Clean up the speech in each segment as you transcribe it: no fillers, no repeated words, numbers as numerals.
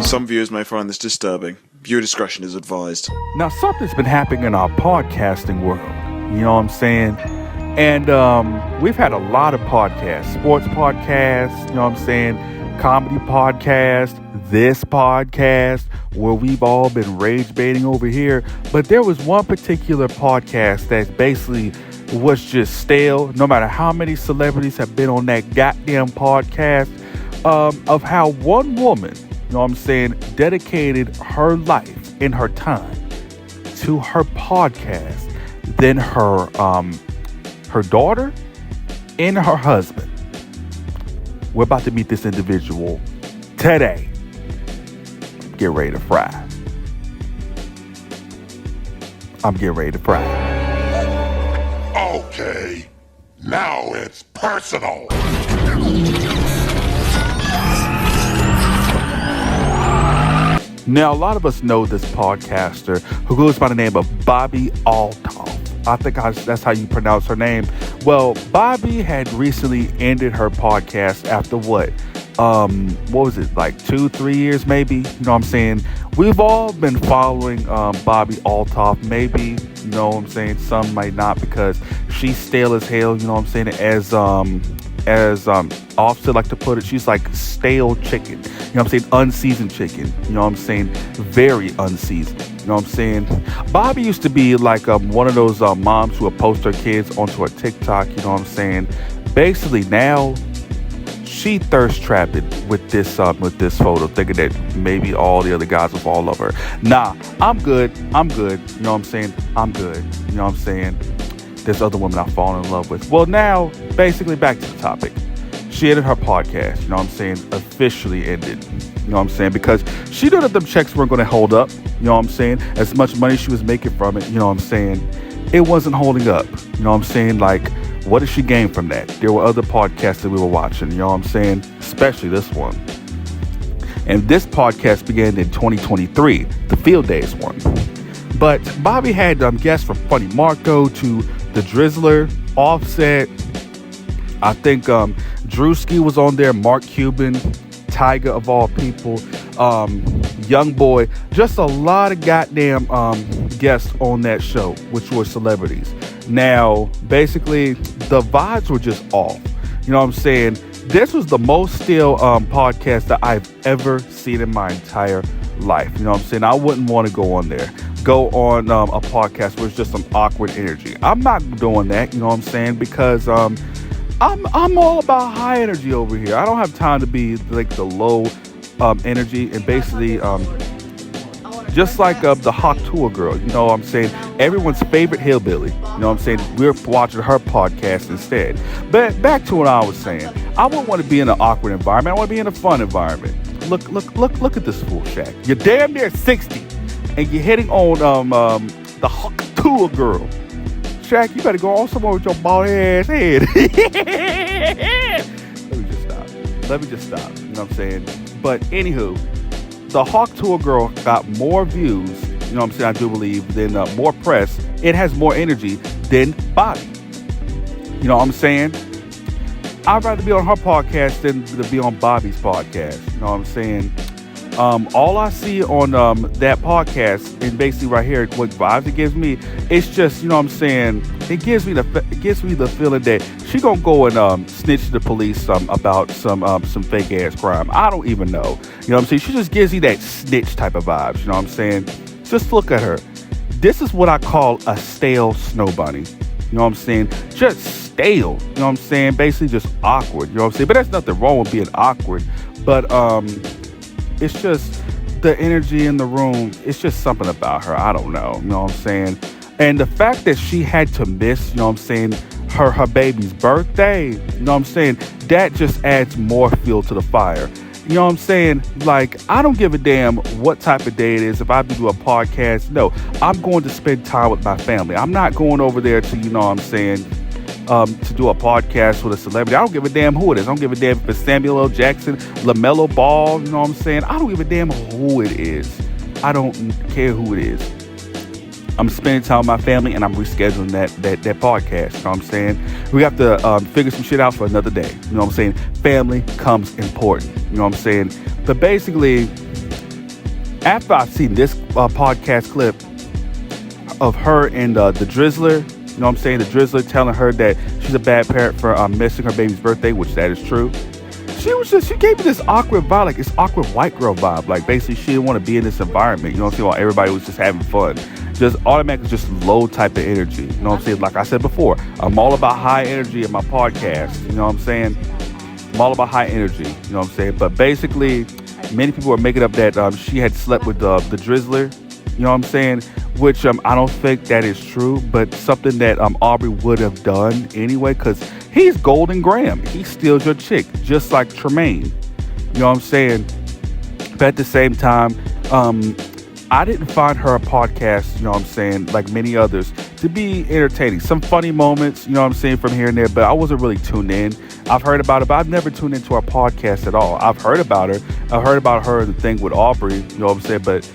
Some viewers may find this disturbing. Viewer discretion is advised. Now, something's been happening in our podcasting world. You know what I'm saying? And we've had a lot of podcasts. Sports podcasts, you know what I'm saying? Comedy podcast, this podcast, where we've all been rage baiting over here. But there was one particular podcast that basically was just stale, no matter how many celebrities have been on that goddamn podcast, of how one woman, you know what I'm saying, dedicated her life and her time to her podcast, then her daughter and her husband. We're about to meet this individual today. Get ready to fry. I'm getting ready to fry. Okay, now it's personal. Now, a lot of us know this podcaster who goes by the name of Bobbi Althoff. I think that's how you pronounce her name. Well, Bobbi had recently ended her podcast after what was it, like 2-3 years maybe? You know what I'm saying? We've all been following Bobbi Althoff. Maybe, you know what I'm saying, some might not, because she's stale as hell, you know what I'm saying, as Offset like to put it, she's like stale chicken. You know what I'm saying? Unseasoned chicken. You know what I'm saying? Very unseasoned. You know what I'm saying? Bobbi used to be like one of those moms who would post her kids onto her TikTok. You know what I'm saying? Basically now, she thirst trapping with this photo, thinking that maybe all the other guys will fall in love with her. Nah, I'm good. You know what I'm saying? I'm good. You know what I'm saying? There's other women I've fallen in love with. Well, now, basically back to the topic. She ended her podcast, you know what I'm saying? Officially ended. You know what I'm saying? Because she knew that them checks weren't going to hold up. You know what I'm saying? As much money she was making from it, you know what I'm saying? It wasn't holding up. You know what I'm saying? Like, what did she gain from that? There were other podcasts that we were watching, you know what I'm saying? Especially this one. And this podcast began in 2023, the Field Days one. But Bobbi had guests from Funny Marco to The Drizzler, Offset. I think Drewski was on there, Mark Cuban, Tyga of all people, Young Boy. Just a lot of goddamn guests on that show, which were celebrities. Now, basically, the vibes were just off. You know what I'm saying? This was the most stale podcast that I've ever seen in my entire life. You know what I'm saying? I wouldn't want to go on there. Go on a podcast where it's just some awkward energy. I'm not doing that, you know what I'm saying? Because I'm all about high energy over here. I don't have time to be like the low energy, and basically just like the Hawk Tour girl, you know what I'm saying? Everyone's favorite hillbilly, you know what I'm saying? We're watching her podcast instead. But back to what I was saying. I wouldn't want to be in an awkward environment. I want to be in a fun environment. Look at this fool, Shaq. You're damn near 60. And you're hitting on the Hawk Tour girl. Shaq, you better go on somewhere with your bald ass head. Let me just stop. You know what I'm saying? But anywho, the Hawk Tour girl got more views, you know what I'm saying, I do believe, than more press. It has more energy than Bobbi. You know what I'm saying? I'd rather be on her podcast than to be on Bobbi's podcast. You know what I'm saying? All I see on that podcast, and basically right here, what vibes it gives me, it's just, you know what I'm saying, it gives me the feeling that she gonna go and snitch to the police about some fake ass crime. I don't even know. You know what I'm saying? She just gives you that snitch type of vibes. You know what I'm saying? Just look at her. This is what I call a stale snow bunny. You know what I'm saying? Just stale. You know what I'm saying? Basically just awkward. You know what I'm saying? But there's nothing wrong with being awkward. But it's just the energy in the room. It's just something about her. I don't know. You know what I'm saying? And the fact that she had to miss, you know what I'm saying, her baby's birthday, you know what I'm saying, that just adds more fuel to the fire. You know what I'm saying? Like, I don't give a damn what type of day it is. If I do a podcast, no, I'm going to spend time with my family. I'm not going over there to, you know what I'm saying, to do a podcast with a celebrity. I don't give a damn who it is. I don't give a damn if it's Samuel L. Jackson, LaMelo Ball, you know what I'm saying? I don't give a damn who it is. I don't care who it is. I'm spending time with my family, and I'm rescheduling that podcast. You know what I'm saying? We have to figure some shit out for another day. You know what I'm saying? Family comes important. You know what I'm saying? But basically, after I've seen this podcast clip of her and the Drizzler, you know what I'm saying? The Drizzler telling her that she's a bad parent for missing her baby's birthday, which that is true. She gave me this awkward vibe, like this awkward white girl vibe. Like, basically, she didn't want to be in this environment. You know what I'm saying? While everybody was just having fun. Just automatically just low type of energy. You know what I'm saying? Like I said before, I'm all about high energy in my podcast. You know what I'm saying? I'm all about high energy. You know what I'm saying? But basically, many people are making up that she had slept with the Drizzler. You know what I'm saying? Which I don't think that is true, but something that Aubrey would have done anyway, because he's Golden Graham. He steals your chick, just like Tremaine. You know what I'm saying? But at the same time, I didn't find her podcast, you know what I'm saying, like many others, to be entertaining. Some funny moments, you know what I'm saying, from here and there, but I wasn't really tuned in. I've heard about it, but I've never tuned into her podcast at all. I've heard about her. I've heard about her, the thing with Aubrey, you know what I'm saying, but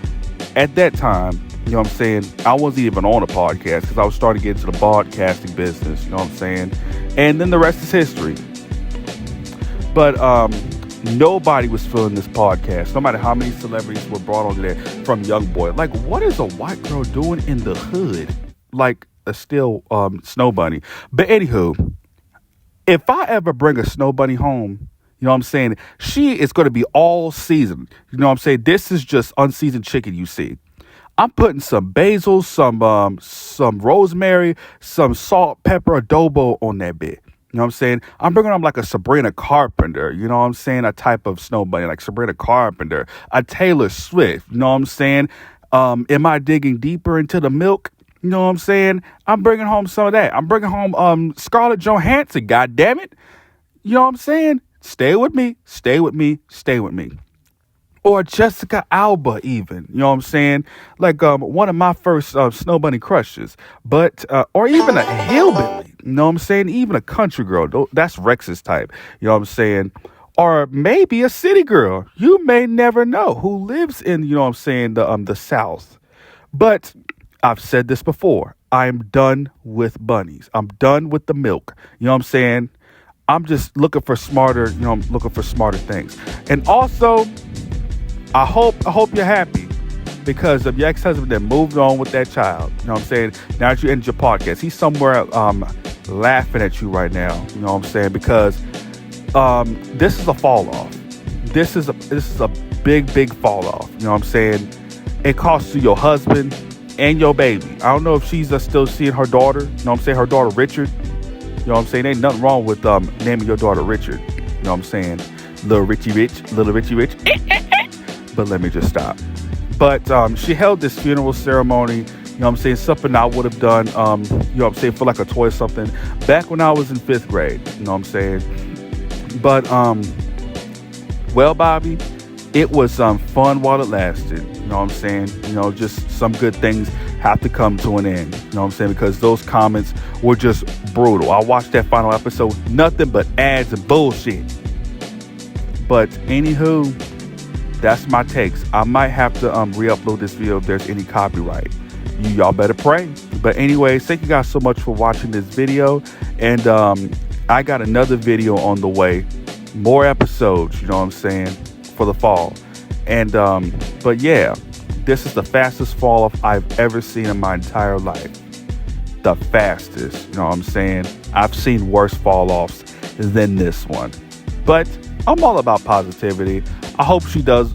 at that time, you know what I'm saying, I wasn't even on a podcast because I was starting to get into the broadcasting business, you know what I'm saying, and then the rest is history. But nobody was feeling this podcast, no matter how many celebrities were brought onto there from YoungBoy. Like, what is a white girl doing in the hood? Like a still snow bunny. But anywho, if I ever bring a snow bunny home, you know what I'm saying, she is going to be all seasoned. You know what I'm saying? This is just unseasoned chicken you see. I'm putting some basil, some rosemary, some salt, pepper, adobo on that bit. You know what I'm saying? I'm bringing on like a Sabrina Carpenter, you know what I'm saying? A type of snow bunny, like Sabrina Carpenter, a Taylor Swift, you know what I'm saying? Am I digging deeper into the milk? You know what I'm saying? I'm bringing home some of that. I'm bringing home Scarlett Johansson, God damn it. You know what I'm saying? Stay with me, stay with me, stay with me. Or Jessica Alba even, you know what I'm saying? Like one of my first snow bunny crushes. But, or even a hillbilly, you know what I'm saying? Even a country girl, that's Rex's type, you know what I'm saying? Or maybe a city girl, you may never know, who lives in, you know what I'm saying, the South. But I've said this before, I'm done with bunnies. I'm done with the milk, you know what I'm saying? I'm just looking for smarter, you know, I'm looking for smarter things. And also, I hope you're happy because of your ex-husband that moved on with that child. You know what I'm saying? Now that you ended your podcast, he's somewhere laughing at you right now. You know what I'm saying? Because this is a fall off. This is a big fall off. You know what I'm saying? It costs you your husband and your baby. I don't know if she's still seeing her daughter. You know what I'm saying? Her daughter Richard. You know what I'm saying? Ain't nothing wrong with naming your daughter Richard. You know what I'm saying? Little Richie Rich. But let me just stop. But she held this funeral ceremony, you know what I'm saying, something I would have done, you know what I'm saying, for like a toy or something, back when I was in 5th grade, you know what I'm saying. But, well, Bobby, it was fun while it lasted, you know what I'm saying. You know, just some good things have to come to an end, you know what I'm saying, because those comments were just brutal. I watched that final episode, nothing but ads and bullshit. But anywho, that's my takes. I might have to re-upload this video if there's any copyright. Y'all better pray. But anyways, thank you guys so much for watching this video. And I got another video on the way. More episodes, you know what I'm saying, for the fall. And but yeah, this is the fastest fall off I've ever seen in my entire life. The fastest, you know what I'm saying? I've seen worse fall offs than this one. But I'm all about positivity. I hope she does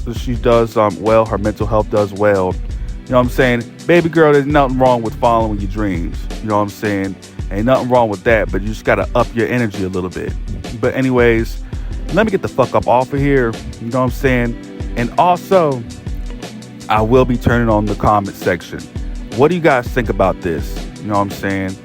well, her mental health does well. You know what I'm saying? Baby girl, there's nothing wrong with following your dreams. You know what I'm saying? Ain't nothing wrong with that, but you just gotta up your energy a little bit. But anyways, let me get the fuck up off of here. You know what I'm saying? And also, I will be turning on the comment section. What do you guys think about this? You know what I'm saying?